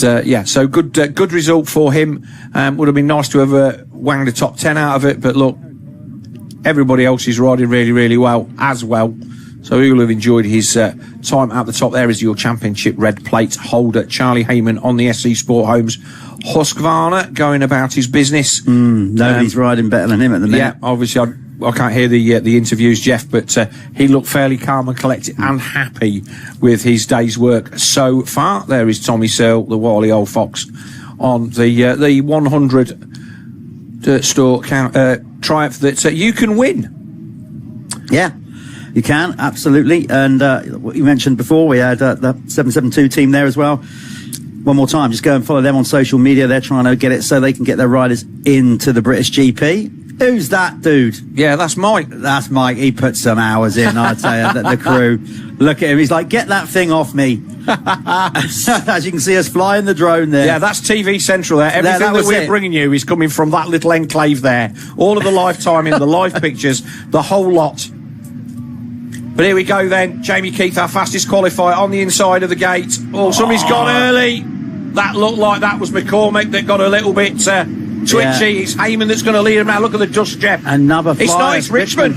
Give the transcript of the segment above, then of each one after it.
And yeah, so good result for him. Would have been nice to have wanged a top 10 out of it, but look, everybody else is riding really, really well as well. So he will have enjoyed his time at the top. There is your championship red plate holder, Charlie Heyman on the SC Sport Homes Husqvarna, going about his business. Nobody's riding better than him at the minute. Yeah, obviously I can't hear the interviews, Jeff, but he looked fairly calm and collected and happy with his day's work so far. There is Tommy Searle, the wily old fox, on the 100 Dirt Store Triumph that you can win. Yeah. You can, absolutely. And what you mentioned before, we had the 772 team there as well. One more time, just go and follow them on social media. They're trying to get it so they can get their riders into the British GP. Who's that dude? Yeah, that's Mike. That's Mike. He put some hours in, I'd say, the crew. Look at him. He's like, get that thing off me. As you can see us flying the drone there. Yeah, that's TV Central there. Everything that we're bringing you is coming from that little enclave there. All of the live timing, the live pictures, the whole lot. But here we go then. Jamie Keith, our fastest qualifier, on the inside of the gate. Oh, somebody's gone early. That looked like that was McCormick that got a little bit twitchy. Yeah. It's Heyman that's going to lead him out. Look at the dust, Jeff. Another flyer. It's not, it's Richmond.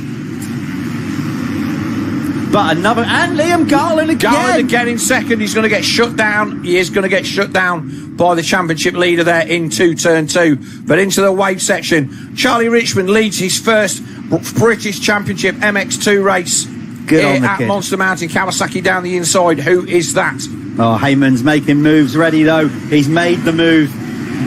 But another, and Liam Garland again. Garland again in second. He's going to get shut down. He is going to get shut down by the championship leader there into turn 2. But into the wave section, Charlie Richmond leads his first British Championship MX2 race. Good on the kid. Monster Mountain, Kawasaki down the inside. Who is that? Oh, Heyman's making moves ready, though. He's made the move.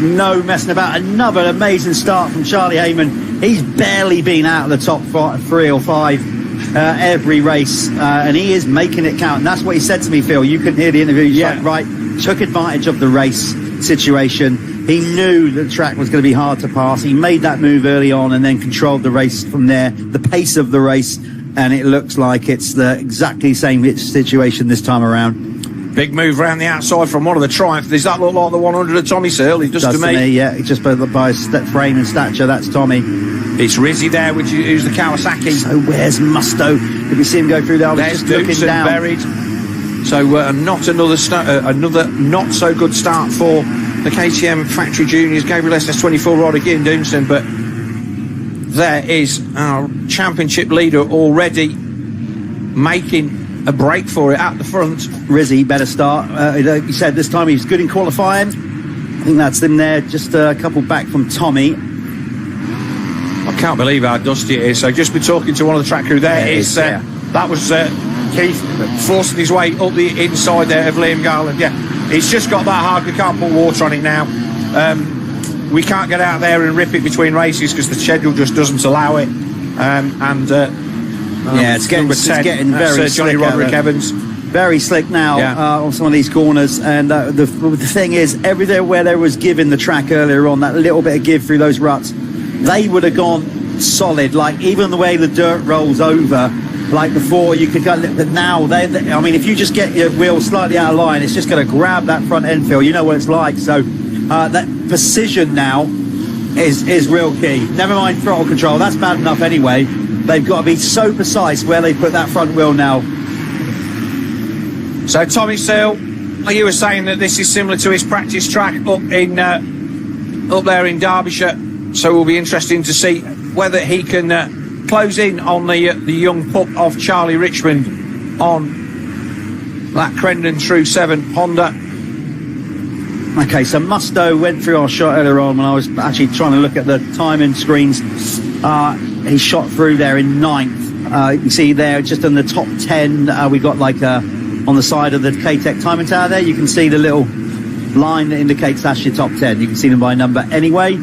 No messing about. Another amazing start from Charlie Heyman. He's barely been out of the top 3 or 5 every race, and he is making it count. And that's what he said to me, Phil. You couldn't hear the interview. He's like, right, took advantage of the race situation. He knew that the track was going to be hard to pass. He made that move early on and then controlled the race from there, the pace of the race. And it looks like it's the exactly same situation this time around. Big move around the outside from one of the Triumph. Does that look like the 100 of Tommy Searle? It does to me. Yeah, it's just by his frame and stature. That's Tommy. It's Rizzy there, who's the Kawasaki. So where's Musto? Did we see him go through there? There's Dukes and buried. So not another not so good start for the KTM Factory Juniors. Gabriel SS24 rider Ian Doomston, but there is our championship leader already making a break for it at the front. Rizzy better start. He said this time he was good in qualifying. I think that's him there, just a couple back from Tommy. I can't believe how dusty it is. So just been talking to one of the track crew there. That was Keith forcing his way up the inside there of Liam Garland. Yeah, it's just got that hard. We can't put water on it now. We can't get out there and rip it between races because the schedule just doesn't allow it. It's getting very slick. Johnny Roderick Evans. Very slick now on some of these corners. And the thing is, everywhere where there was give in the track earlier on, that little bit of give through those ruts, they would have gone solid. Like even the way the dirt rolls over, like before, you could go. But now, I mean, if you just get your wheel slightly out of line, it's just going to grab that front end feel. You know what it's like. So that precision now is real key. Never mind throttle control. That's bad enough anyway. They've got to be so precise where they put that front wheel now. So Tommy Searle, you were saying that this is similar to his practice track up there in Derbyshire. So it will be interesting to see whether he can close in on the young pup of Charlie Richmond on that Crendon True 7 Honda. Okay, so Musto went through our shot earlier on when I was actually trying to look at the timing screens. He shot through there in 9th. You can see there, just in the top 10, we got like on the side of the K-Tech timing tower there, you can see the little line that indicates that's your top 10. You can see them by number anyway.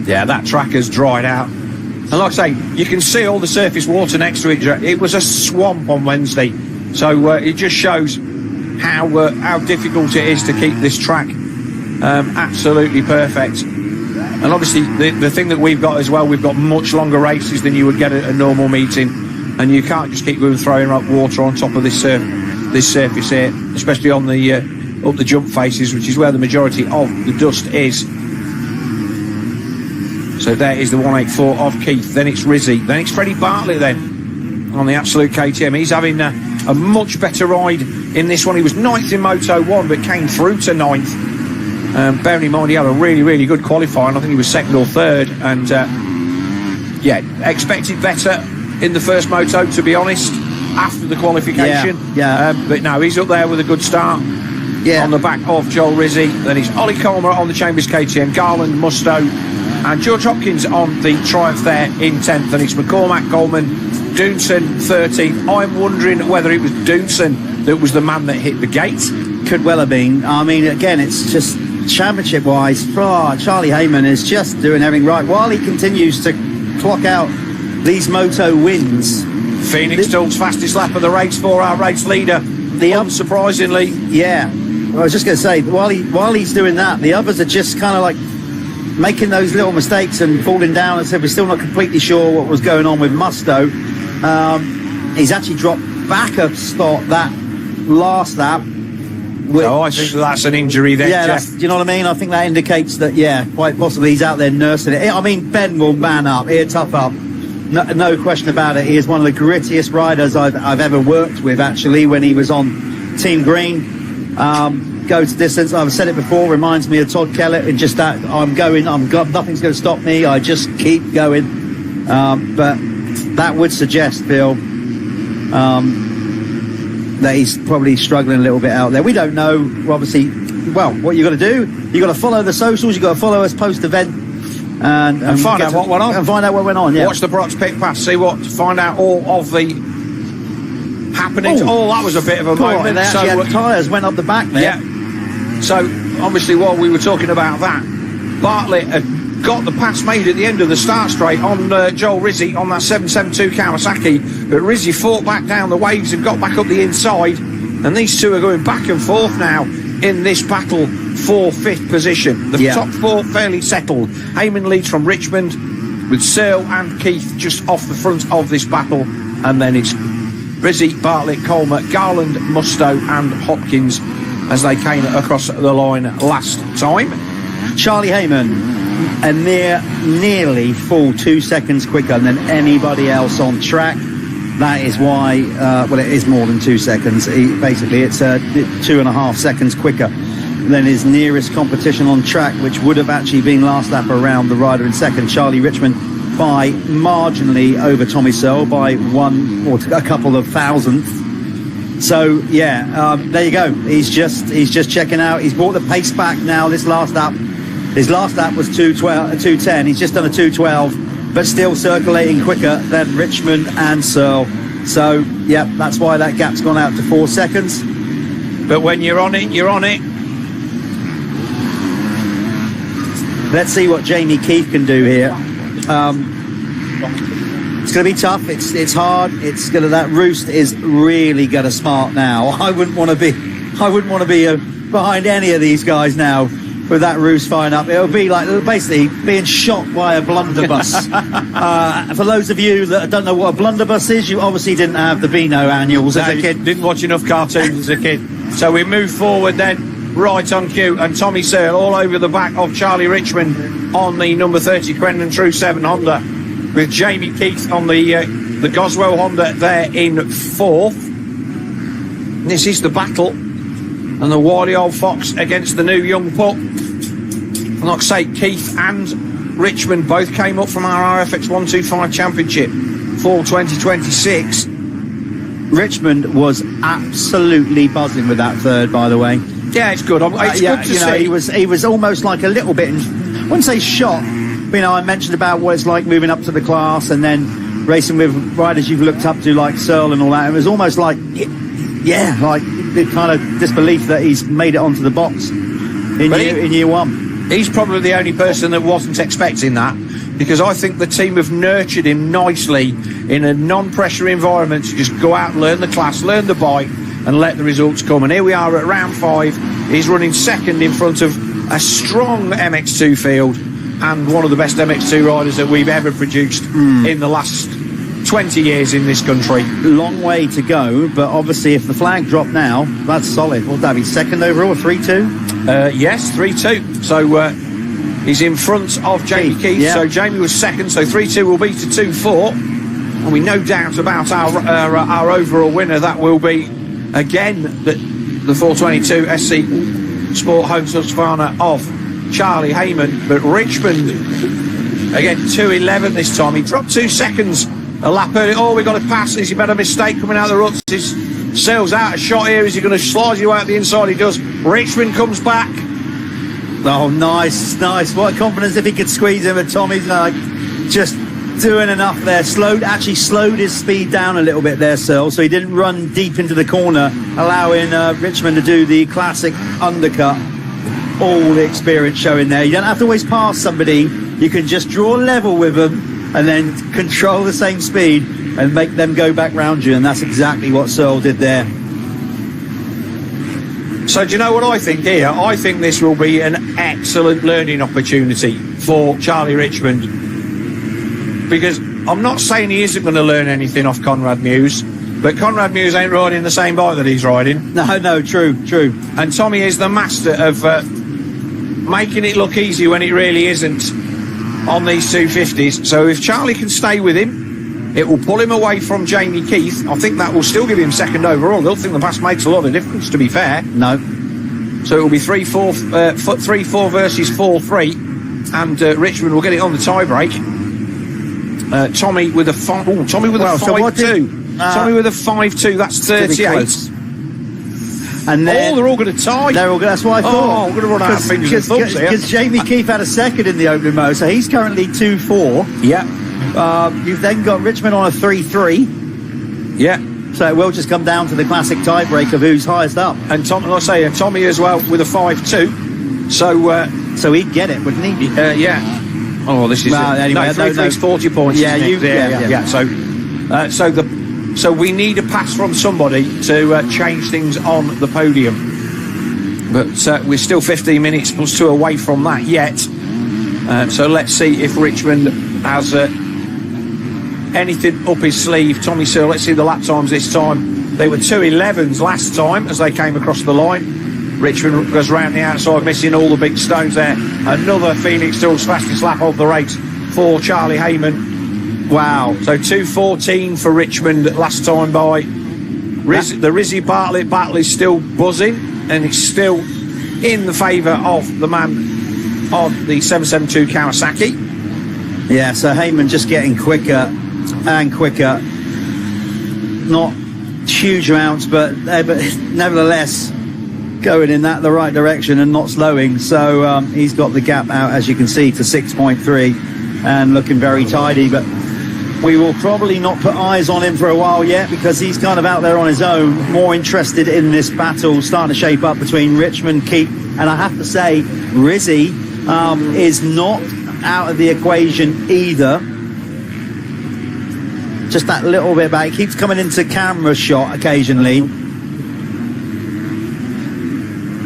Yeah, that track has dried out. And like I say, you can see all the surface water next to it. It was a swamp on Wednesday. So it just shows how difficult it is to keep this track absolutely perfect. And obviously the thing that we've got as well, we've got much longer races than you would get at a normal meeting, and you can't just keep throwing up water on top of this surface here, especially on the up the jump faces, which is where the majority of the dust is. So there is the 184 of Keith. Then it's Rizzy. Then it's Freddie Bartlett then on the Absolute KTM. He's having a much better ride in this one. He was 9th in Moto 1, but came through to 9th. Bearing in mind he had a really, really good qualifying. I think he was 2nd or 3rd, and expected better in the first Moto, to be honest, after the qualification. But no, he's up there with a good start. On the back of Joel Rizzi. Then it's Ollie Colmer on the Chambers KTM, Garland, Musto, and George Hopkins on the Triumph there in 10th. And it's McCormack, Coleman, Doonson 13th. I'm wondering whether it was Doonson that was the man that hit the gate. Could well have been. I mean, again, it's just championship wise, Charlie Heyman is just doing everything right while he continues to clock out these Moto wins. Phoenix Doug's fastest lap of the race for our race leader, unsurprisingly. I was just going to say, while he's doing that, the others are just kind of like making those little mistakes and falling down. And said we're still not completely sure what was going on with Musto. He's actually dropped back a spot that last lap. I think that's an injury there. Do you know what I mean? I think that indicates that, quite possibly he's out there nursing it. I mean, Ben will man up, he'll tough up. No question about it. He is one of the grittiest riders I've ever worked with, actually, when he was on Team Green. Goes distance. I've said it before, reminds me of Todd Kellett, and just that nothing's going to stop me. I just keep going. But that would suggest, Phil, that he's probably struggling a little bit out there. We don't know, obviously. Well, what you got to do, you got to follow the socials, you got to follow us post-event, and find out what went on. And find out what went on. Watch the Brock's Pit Pass, find out all of the happenings. That was a bit of a moment. Tyres went up the back there. Yeah. So obviously, while we were talking about that, Bartlett had got the pass made at the end of the start straight on Joel Rizzi on that 772 Kawasaki, but Rizzi fought back down the waves and got back up the inside, and these two are going back and forth now in this battle for 5th position. The top 4 fairly settled. Heyman leads from Richmond with Searle and Keith just off the front of this battle, and then it's Rizzi, Bartlett, Colmer, Garland, Musto and Hopkins as they came across the line last time. Charlie Heyman, a nearly full 2 seconds quicker than anybody else on track. That is why, it is more than 2 seconds. It's 2.5 seconds quicker than his nearest competition on track, which would have actually been last lap around the rider in second, Charlie Richmond, by marginally over Tommy Searle by 1 or a couple of thousandths. So there you go. He's just checking out. He's brought the pace back now. This last lap was 2:10. He's just done a 2:12, but still circulating quicker than Richmond and Searle. So that's why that gap's gone out to 4 seconds. But when you're on it, you're on it. Let's see what Jamie Keith can do here. It's going to be tough. It's hard. That roost is really going to smart now. I wouldn't want to be behind any of these guys now with that roost firing up. It'll be like basically being shot by a blunderbuss. For those of you that don't know what a blunderbuss is, you obviously didn't have the Beano annuals as a kid. Didn't watch enough cartoons as a kid. So we move forward then, right on cue, and Tommy Searle all over the back of Charlie Richmond on the number 30 Quentin True 7 Honda, with Jamie Keith on the Goswell Honda there in 4th. This is the battle, and the wily old fox against the new young pup. And like I say, Keith and Richmond both came up from our RFX 125 Championship for 2026. Richmond was absolutely buzzing with that third, by the way. Yeah, it's good. It's good to see. He was almost like a little bit, I wouldn't say shot. I mentioned about what it's like moving up to the class and then racing with riders you've looked up to like Searle and all that. It was almost like, like the kind of disbelief that he's made it onto the box in year one. He's probably the only person that wasn't expecting that, because I think the team have nurtured him nicely in a non-pressure environment to just go out, learn the class, learn the bike, and let the results come. And here we are at round 5. He's running second in front of a strong MX2 field and one of the best MX2 riders that we've ever produced in the last 20 years in this country. Long way to go, but obviously if the flag dropped now, that's solid. What would that be, second overall, 3-2? Yes, 3-2. So he's in front of Jamie Keith. Yeah. So Jamie was second, so 3-2 will be to 2-4. And we no doubt about our overall winner. That will be again, the 422 SC Sport Home Husqvarna of Charlie Heyman, but Richmond, again, 2:11 this time. He dropped 2 seconds a lap early. Oh, we got to pass. Has he made a mistake coming out of the ruts? His sails out of shot here. Is he going to slide you out the inside? He does. Richmond comes back. Oh, nice. What confidence if he could squeeze him, but Tommy's just doing enough there. Actually slowed his speed down a little bit there, Searle, so he didn't run deep into the corner, allowing Richmond to do the classic undercut. All the experience showing there. You don't have to always pass somebody. You can just draw level with them and then control the same speed and make them go back round you, and that's exactly what Searle did there. So do you know what I think here? I think this will be an excellent learning opportunity for Charlie Richmond, because I'm not saying he isn't going to learn anything off Conrad Muse, but Conrad Muse ain't riding the same bike that he's riding. No, true. And Tommy is the master of making it look easy when it really isn't on these 250s. So if Charlie can stay with him, it will pull him away from Jamie Keith. I think that will still give him second overall. I don't think the pass makes a lot of difference, to be fair. No. So it will be 3-4 versus 4-3, and Richmond will get it on the tie break. Tommy with a 5-2. Tommy with a 5-2. That's 38. And then, they're all going to tie. That's what I thought. Oh, I'm going to run out of fingers and thumbs here. Because Jamie Keith had a second in the opening mode, so he's currently 2-4. Yeah. You've then got Richmond on a 3-3. Yeah. So it will just come down to the classic tiebreak of who's highest up. And Tommy as well with a 5-2. So he'd get it, wouldn't he? Yeah. Oh, this is anyway. 3-3's 40 points. Yeah, yeah. So we need a pass from somebody to change things on the podium. But we're still 15 minutes plus 2 away from that yet. So let's see if Richmond has anything up his sleeve. Tommy Searle, let's see the lap times this time. They were 2:11s last time as they came across the line. Richmond goes round the outside, missing all the big stones there. Another Phoenix Tools fastest lap of the race for Charlie Heyman. Wow. So 2:14 for Richmond last time by. The Rizzy Bartlett battle is still buzzing, and it's still in the favour of the man of the 772 Kawasaki. Yeah, so Heyman just getting quicker and quicker. Not huge amounts, but nevertheless going in the right direction and not slowing. So he's got the gap out, as you can see, to 6.3 and looking very tidy. But we will probably not put eyes on him for a while yet, because he's kind of out there on his own, more interested in this battle starting to shape up between Richmond, Keith, and I have to say Rizzy is not out of the equation either. Just that little bit back. He keeps coming into camera shot occasionally.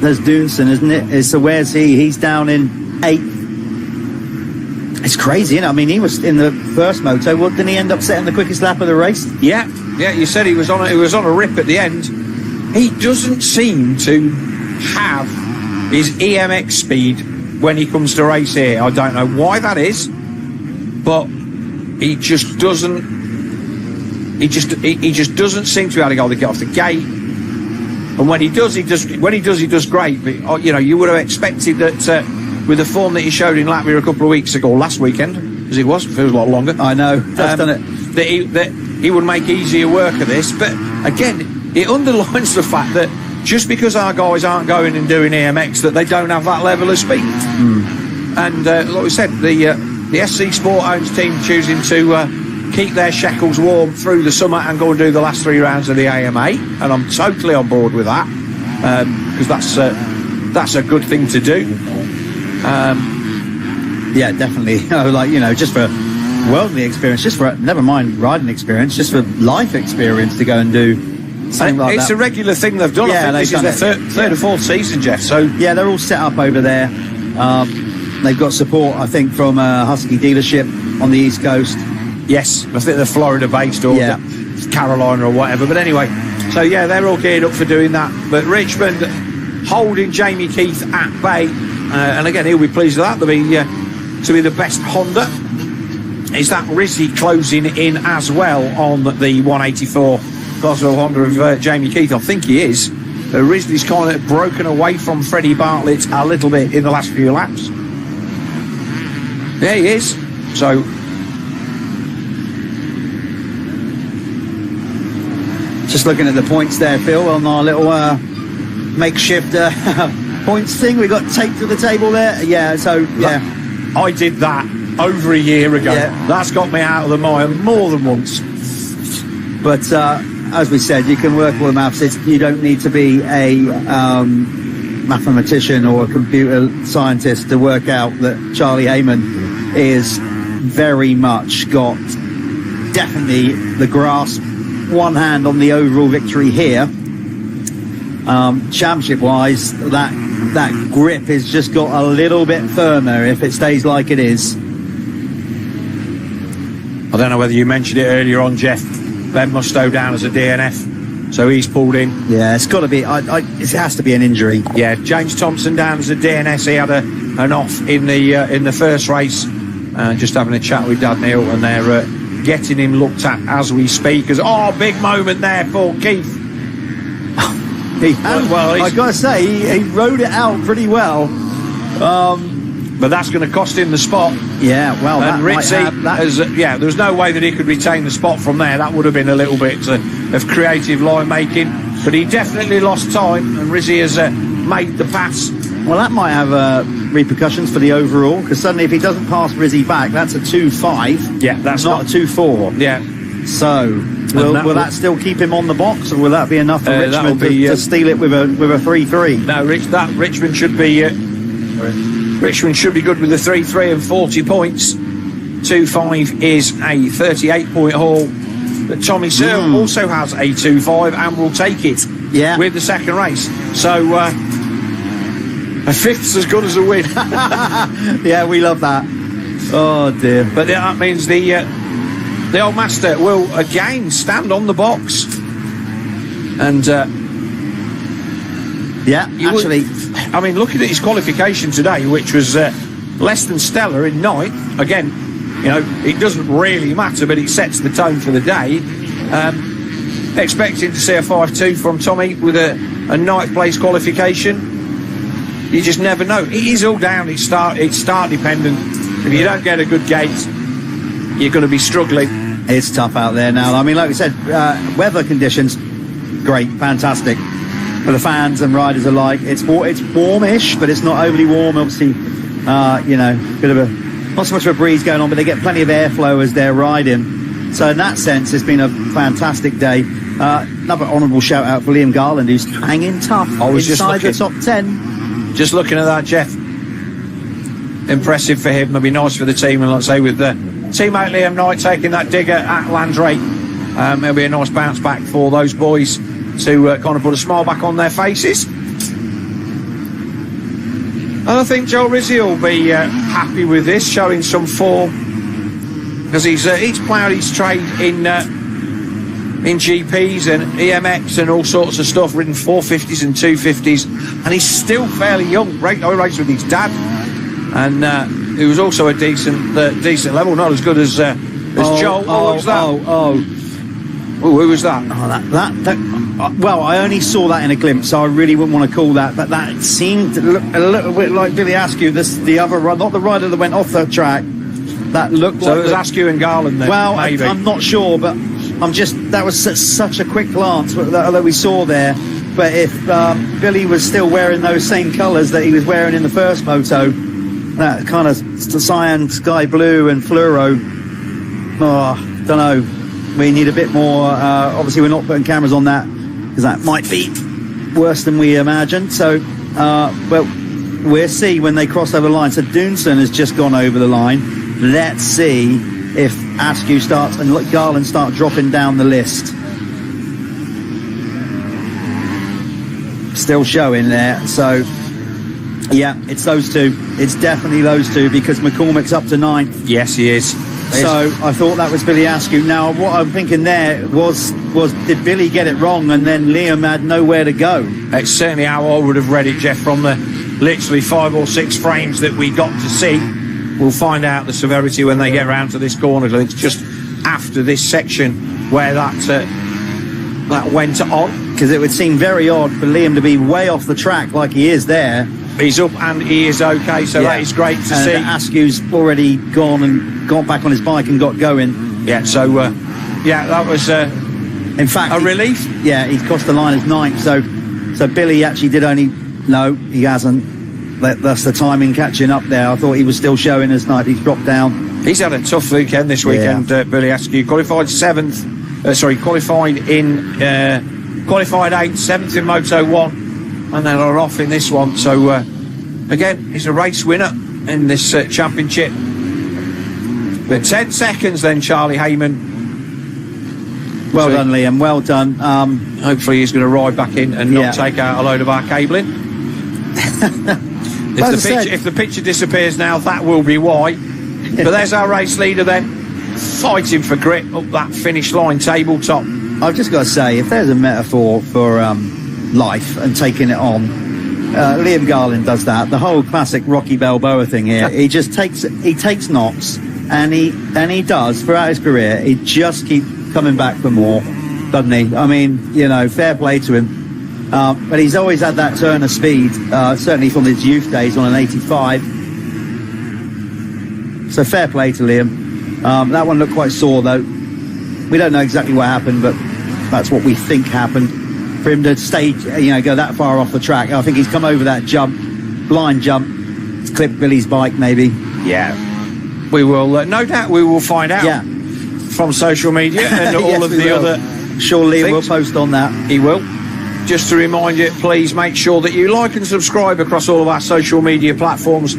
There's Doonson, isn't it? So where's he? He's down in 8th. It's crazy, isn't it? I mean, he was in the first moto. Well, didn't he end up setting the quickest lap of the race? Yeah. You said he was on a rip at the end. He doesn't seem to have his EMX speed when he comes to race here. I don't know why that is, but he just doesn't. He just doesn't seem to be able to get off the gate. And when he does, he does great. But you would have expected that with the form that he showed in Latvia a couple of weeks ago, last weekend, as it was, feels a lot longer. I know, that's done it. That he would make easier work of this. But again, it underlines the fact that just because our guys aren't going and doing EMX, that they don't have that level of speed. And like we said, the SC Sport Owns team choosing to keep their shekels warm through the summer and go and do the last 3 rounds of the AMA, and I'm totally on board with that, because that's a good thing to do. Yeah, definitely. Just for worldly experience, just for never mind riding experience, just for life experience to go and do something like that. It's a regular thing they've done. Yeah, I think this is their third or fourth season, Jeff. So yeah, they're all set up over there. They've got support, I think, from a Husky dealership on the East Coast. Yes, I think they're Florida-based or Carolina or whatever. But anyway, so yeah, they're all geared up for doing that. But Richmond holding Jamie Keith at bay, and again, he'll be pleased with that. To be the best Honda. Is that Rizzy closing in as well on the 184 possible Honda of Jamie Keith. I think he is. Risley's kind of broken away from Freddie Bartlett a little bit in the last few laps. There he is. So just looking at the points there, Phil, on our little makeshift points thing we got taped to the table there. Yeah, so yeah, I did that over a year ago. Yeah. That's got me out of the mire more than once. But as we said, you can work all the maths. You don't need to be a mathematician or a computer scientist to work out that Charlie Heyman is very much got definitely the grasp, one hand on the overall victory here. Championship wise, that grip has just got a little bit firmer if it stays like it is. I don't know whether you mentioned it earlier on, Jeff. Ben Mustoe down as a DNF, so he's pulled in. Yeah, it's got to be. It has to be an injury. Yeah, James Thompson down as a DNS. He had an off in the first race. Just having a chat with Dad Neil, and they're getting him looked at as we speak. As big moment there for Keith. I got to say, he rode it out pretty well. But that's going to cost him the spot. Yeah, well, and Ritzy, there's no way that he could retain the spot from there. That would have been a little bit of creative line making. But he definitely lost time, and Rizzy has made the pass. Well, that might have repercussions for the overall, because suddenly if he doesn't pass Rizzy back, that's a 2.5. Yeah, that's not a 2.4. Yeah. So will that still keep him on the box, or will that be enough for Richmond to steal it with a 3.3? No, Richmond should be. Richmond should be good with the 3.3 and 40 points. 2.5 is a 38-point haul. But Tommy Searle also has a 2.5 and will take it with the second race. So a fifth's as good as a win. Yeah, we love that. Oh dear. But that means the old master will again stand on the box. And looking at his qualification today, which was less than stellar in ninth, again, it doesn't really matter, but it sets the tone for the day. Expecting to see a 5.2 from Tommy with a ninth place qualification. You just never know. It is all down. It's start dependent. If you don't get a good gate, you're going to be struggling. It's tough out there now. I mean, like we said, weather conditions, great, fantastic for the fans and riders alike. It's warmish, but it's not overly warm. Obviously, bit of not so much of a breeze going on, but they get plenty of airflow as they're riding. So in that sense, it's been a fantastic day. Another honourable shout out for Liam Garland, who's hanging tough inside the top 10. Just looking at that, Jeff. Impressive for him. It'll be nice for the team, and like I say, with the teammate Liam Knight taking that digger at Landrate, it'll be a nice bounce back for those boys to kind of put a smile back on their faces. And I think Joe Rizzi will be happy with this, showing some form, because he's ploughed his trade in GPs and EMX and all sorts of stuff, ridden 450s and 250s, and he's still fairly young. I raced with his dad, and he was also a decent level, not as good as Joel. Who was that? Who was that? Well, I only saw that in a glimpse, so I really wouldn't want to call that. But that seemed to look a little bit like Billy Askew. The other run, not the rider that went off the track. That looked so like it was Askew and Garland then. Well, maybe. I'm not sure, but that was such a quick glance that we saw there. But if Billy was still wearing those same colours that he was wearing in the first moto, that kind of cyan, sky blue and fluoro, don't know. We need a bit more. Obviously, we're not putting cameras on that because that might be worse than we imagined. So, we'll see when they cross over the line. So, Doonson has just gone over the line. Let's see if Askew starts and Garland start dropping down the list. Still showing there. So, yeah, it's those two. It's definitely those two because McCormick's up to 9th. Yes, he is. So I thought that was Billy Askew. Now what I'm thinking there was did Billy get it wrong and then Liam had nowhere to go? It's certainly how I would have read it, Jeff, from the literally 5 or 6 frames that we got to see. We'll find out the severity when they get around to this corner. It's just after this section where that that went on. Because it would seem very odd for Liam to be way off the track like he is there. He's up and he is okay, so that is great to see. Askew's already gone and got back on his bike and got going. Yeah, so that was in fact a relief. Yeah, he's crossed the line as ninth. So Billy actually did only. No, he hasn't. That's the timing catching up there. I thought he was still showing as ninth. He's dropped down. He's had a tough weekend this weekend. Billy Askew qualified seventh. Qualified 8th, 7th in Moto 1, and then are off in this one. So again, he's a race winner in this championship. But 10 seconds then, Charlie Heyman. Well done, Liam. Well done. Hopefully he's going to ride back in and not take out a load of our cabling. If the picture disappears now, that will be why. But there's our race leader then, fighting for grit up that finish line tabletop. I've just got to say, if there's a metaphor for life and taking it on, Liam Garland does that. The whole classic Rocky Balboa thing here. He just takes knocks, and he does throughout his career. He just keeps coming back for more, doesn't he? I mean, you know, fair play to him. But he's always had that turn of speed, certainly from his youth days on an 85. So fair play to Liam. That one looked quite sore though. We don't know exactly what happened, but that's what we think happened. For him to stay, go that far off the track. I think he's come over that blind jump. It's clipped Billy's bike maybe. Yeah. We will, no doubt we will find out from social media and all of the other Sure, Liam will post on that. He will. Just to remind you, please make sure that you like and subscribe across all of our social media platforms.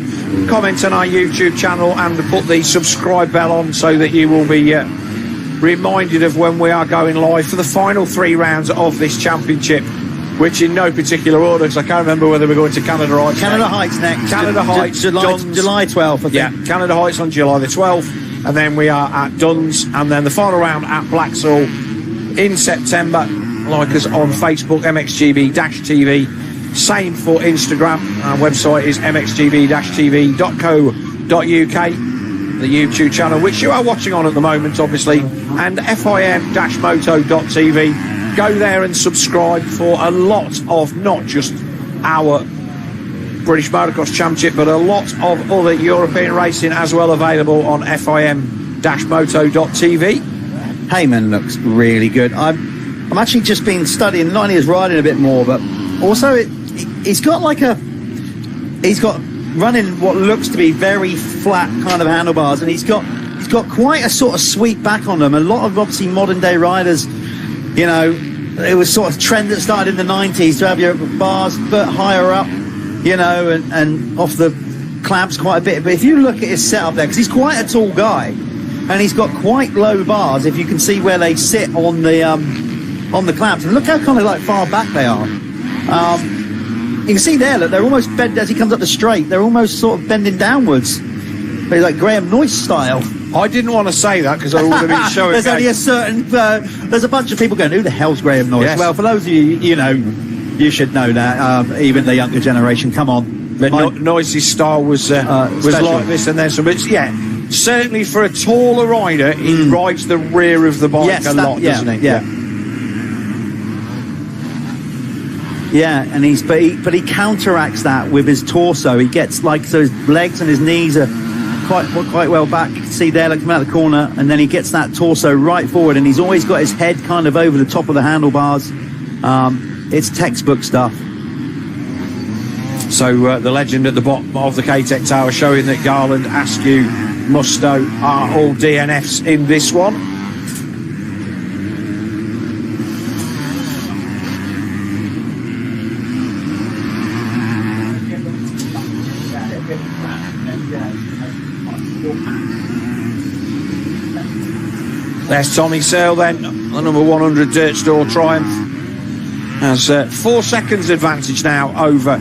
Comment on our YouTube channel and put the subscribe bell on so that you will be reminded of when we are going live for the final 3 rounds of this championship, which in no particular order, because I can't remember whether we're going to Canada Heights. Canada Heights next. Canada Heights, July 12th, I think. Yeah, Canada Heights on July the 12th, and then we are at Duns, and then the final round at Blacksall in September. Like us on Facebook, MXGB-TV. Same for Instagram. Our website is mxgb-tv.co.uk. The YouTube channel, which you are watching on at the moment, obviously, and fim-moto.tv. Go there and subscribe for a lot of not just our British Motocross Championship, but a lot of other European racing as well available on fim-moto.tv. Heyman looks really good. I'm actually just been studying not only his riding a bit more, but also he's got running what looks to be very flat kind of handlebars, and he's got quite a sort of sweep back on them. A lot of obviously modern day riders, it was sort of trend that started in the 90s to have your bars a bit higher up, and off the clamps quite a bit. But if you look at his setup there, because he's quite a tall guy, and he's got quite low bars, if you can see where they sit on the clamps, and look how kind of like far back they are. You can see there, look, they're almost bent as he comes up the straight. They're almost sort of bending downwards, but like Graham Noyce style. I didn't want to say that because I would have been showing. There's only a certain. There's a bunch of people going, "Who the hell's Graham Noyce?" Yes. Well, for those of you, you should know that. Even the younger generation. Come on, but Noyce's style was like this, and then some. But certainly for a taller rider, he rides the rear of the bike a lot, doesn't he? Yeah, and but he counteracts that with his torso. He gets so his legs and his knees are quite well back. You can see there, like coming out the corner, and then he gets that torso right forward, and he's always got his head kind of over the top of the handlebars. It's textbook stuff. So the legend at the bottom of the K-Tech Tower showing that Garland, Askew, Musto are all DNFs in this one. There's Tommy Searle then, the number 100 Dirt Store Triumph. Has 4 seconds advantage now over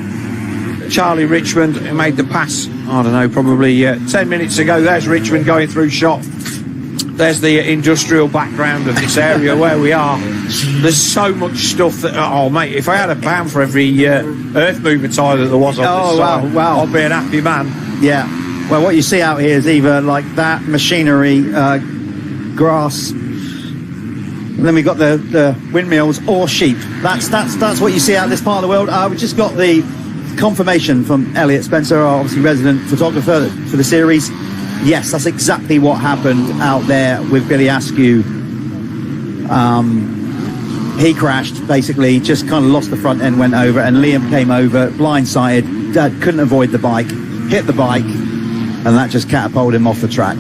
Charlie Richmond, who made the pass, I don't know, probably 10 minutes ago. There's Richmond going through shot. There's the industrial background of this area where we are. There's so much stuff that, oh mate, if I had £1 for every earth mover tyre that there was on this side, I'd be an happy man. Yeah, well, what you see out here is either like that machinery, grass And then we've got the windmills or sheep. That's what you see out of this part of the world. We've just got the confirmation from Elliot Spencer, our obviously resident photographer for the series. Yes, that's exactly what happened out there with Billy Askew. He crashed, basically, just kind of lost the front end, went over, and Liam came over, blindsided, couldn't avoid the bike, hit the bike, and that just catapulted him off the track.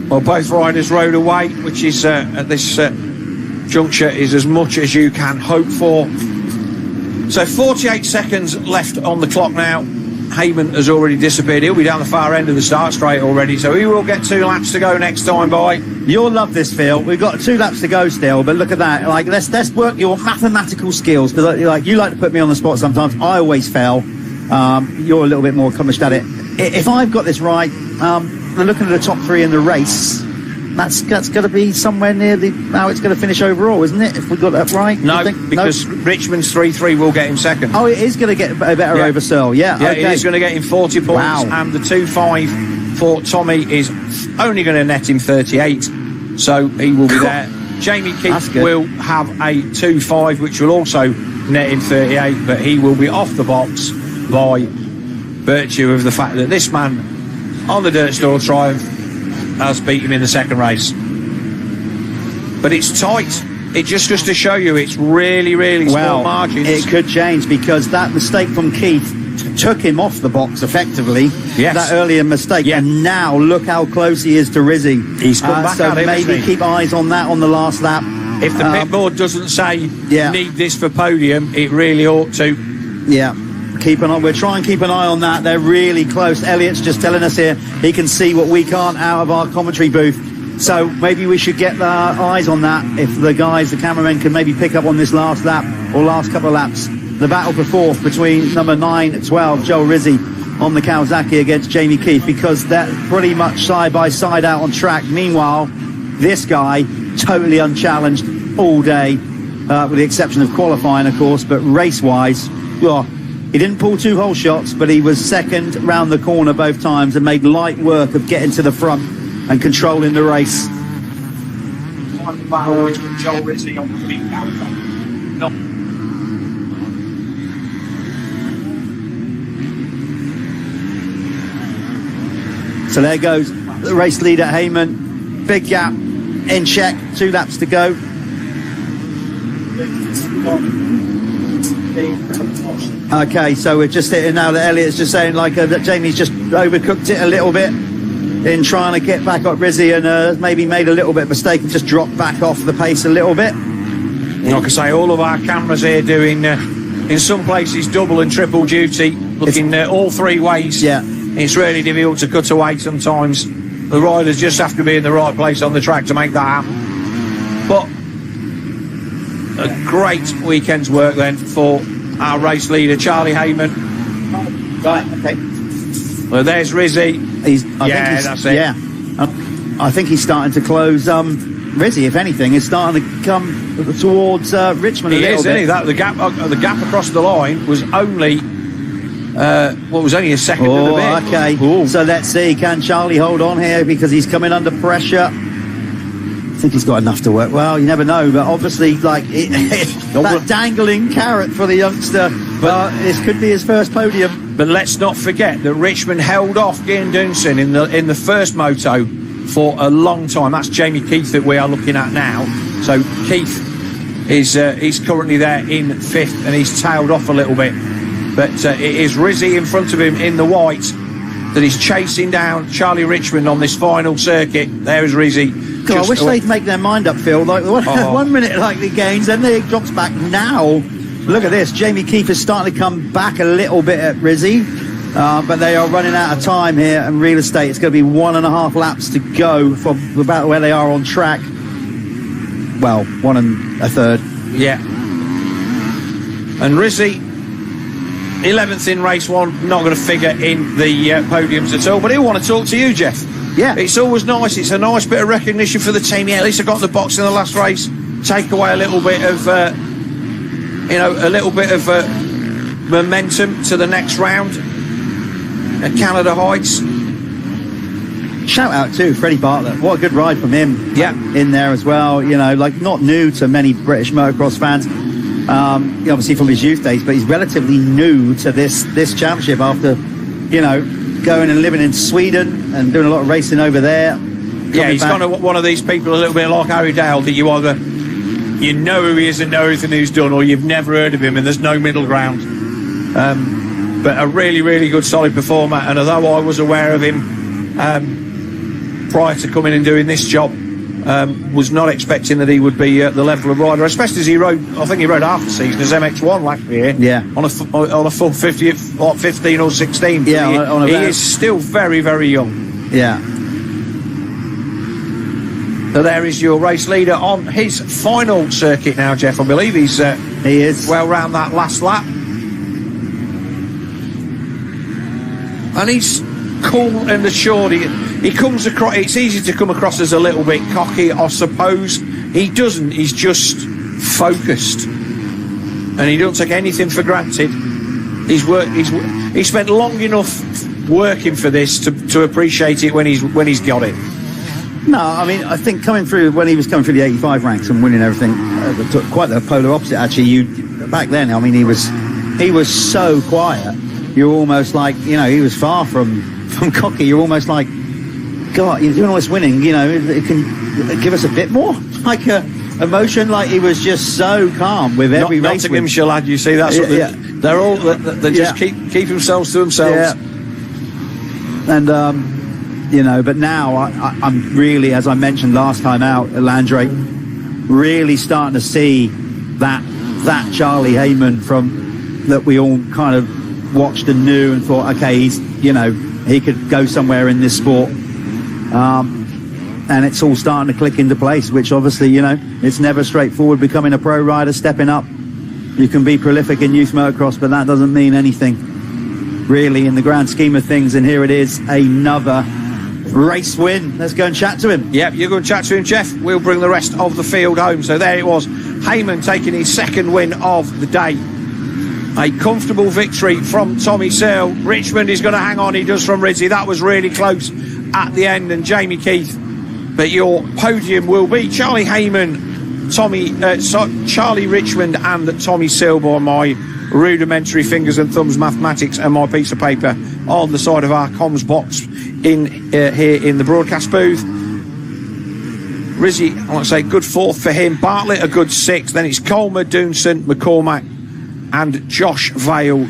Well, both riders rode away, which is at this juncture is as much as you can hope for. So 48 seconds left on the clock now. Heyman has already disappeared. He'll be down the far end of the start straight already, so he will get 2 laps to go next time by. You'll love this, Phil. We've got 2 laps to go still, but look at that. Like, let's work your mathematical skills, because like you like to put me on the spot sometimes. I always fail. You're a little bit more accomplished at it. If I've got this right, looking at the top 3 in the race, that's got to be somewhere near how it's going to finish overall, isn't it? If we got that right? No, because Richmond's 3-3 will get him second. Oh, it is going to get a better over Searle. Yeah, okay. It is going to get him 40 points. Wow. And the 2.5 for Tommy is only going to net him 38, so he will be there. Jamie Keith will have a 2.5, which will also net him 38, but he will be off the box by virtue of the fact that this man on the Dirt Store Triumph has beat him in the second race. But it's tight. It just goes to show you it's really, really small margins. It could change, because that mistake from Keith took him off the box effectively. Yes. That earlier mistake. Yeah. And now look how close he is to Rizzy. He's come back so at him, maybe keep eyes on that on the last lap. If the pit board doesn't say need this for podium, it really ought to. Yeah. We'll try and keep an eye on that. They're really close. Elliot's just telling us here he can see what we can't out of our commentary booth. So maybe we should get our eyes on that. If the cameramen can maybe pick up on this last lap or last couple of laps. The battle for 4th between number 9 and 12, Joel Rizzi, on the Kawasaki against Jamie Keith, because they're pretty much side by side out on track. Meanwhile, this guy totally unchallenged all day, with the exception of qualifying, of course, but race-wise, he didn't pull 2 whole shots, but he was second round the corner both times and made light work of getting to the front and controlling the race. So there goes the race leader, Heyman. Big gap, in check, 2 laps to go. Okay, so we're just hitting now that Elliot's just saying that Jamie's just overcooked it a little bit in trying to get back up Rizzi, and maybe made a little bit of mistake and just dropped back off the pace a little bit. Like I say, all of our cameras here doing in some places double and triple duty, looking all 3 ways. Yeah, it's really difficult to cut away sometimes. The riders just have to be in the right place on the track to make that happen. But a great weekend's work then for our race leader, Charlie Heyman. Right, okay. Well, there's Rizzi. That's it. Yeah, I think he's starting to close. Rizzi, if anything, is starting to come towards Richmond a little bit. The gap across the line was only only a second and a bit. Okay. Ooh. So let's see, can Charlie hold on here, because he's coming under pressure. I think he's got enough to work. Well, you never know, but obviously, that dangling carrot for the youngster. But this could be his first podium. But let's not forget that Richmond held off Gian Dunson in the first moto for a long time. That's Jamie Keith that we are looking at now. So Keith is he's currently there in 5th, and he's tailed off a little bit. But it is Rizzi in front of him in the white that is chasing down Charlie Richmond on this final circuit. There is Rizzi. God, I wish they'd make their mind up, Phil. 1 minute he gains, then he drops back. Now, look at this. Jamie Keith is starting to come back a little bit at Rizzi, but they are running out of time here. And real estate, it's going to be 1.5 laps to go from about where they are on track. Well, 1 1/3. Yeah. And Rizzi, 11th in race 1, not going to figure in the podiums at all. But he'll want to talk to you, Jeff. Yeah, it's always nice. It's a nice bit of recognition for the team. Yeah, at least I got in the box in the last race. Take away a little bit of, momentum to the next round at Canada Heights. shout out to Freddie Bartlett. What a good ride from him. Yeah. In there as well. You know, like not new to many British motocross fans. Obviously from his youth days, but he's relatively new to this championship after, you know, going and living in Sweden and doing a lot of racing over there. Yeah, he's kind of one of these people a little bit like Harry Dale, that you either you know who he is and know everything he's done, or you've never heard of him and there's no middle ground. But a really, really good, solid performer. And although I was aware of him prior to coming and doing this job, was not expecting that he would be at the level of rider, especially as he rode, I think he rode half the season as MX1 last year. Yeah. On a full 50, like 15 or 16. Yeah, he is still very, very young. Yeah. So there is your race leader on his final circuit now, Jeff. I believe he is well round that last lap. And he's cool and assured. He comes across, it's easy to come across as a little bit cocky, I suppose. He doesn't, he's just focused. And he don't take anything for granted. He spent long enough working for this to appreciate it when he's got it. No, I mean, I think when he was coming through the 85 ranks and winning everything, quite the polar opposite actually. Back then, I mean, he was so quiet. You're almost like, you know, he was far from cocky. You're almost like, God, you're doing all this winning, you know, it can give us a bit more, like emotion. Like he was just so calm with every race. Nottinghamshire lad, you see, that's what they're all. They just keep themselves to themselves. Yeah. And you know, but now I'm really, as I mentioned last time out at Landre, really starting to see that Charlie Heyman from that we all kind of watched and knew and thought, okay, he's, you know, he could go somewhere in this sport. And it's all starting to click into place, which obviously, you know, it's never straightforward becoming a pro rider, stepping up. You can be prolific in youth motocross, but that doesn't mean anything really in the grand scheme of things. And here it is, another race win. Let's go and chat to him. Yep, you're going to chat to him, Jeff. We'll bring the rest of the field home. So there it was, Heyman taking his second win of the day. A comfortable victory from Tommy Searle. Richmond is going to hang on, he does from Rizzi. That was really close at the end, and Jamie Keith. But your podium will be Charlie Heyman, Charlie Richmond and Tommy Searle by my rudimentary fingers and thumbs mathematics and my piece of paper on the side of our comms box here in the broadcast booth. Rizzi, I want to say good fourth for him. Bartlett a good sixth. Then it's Coleman, Doonson, McCormack and Josh Vale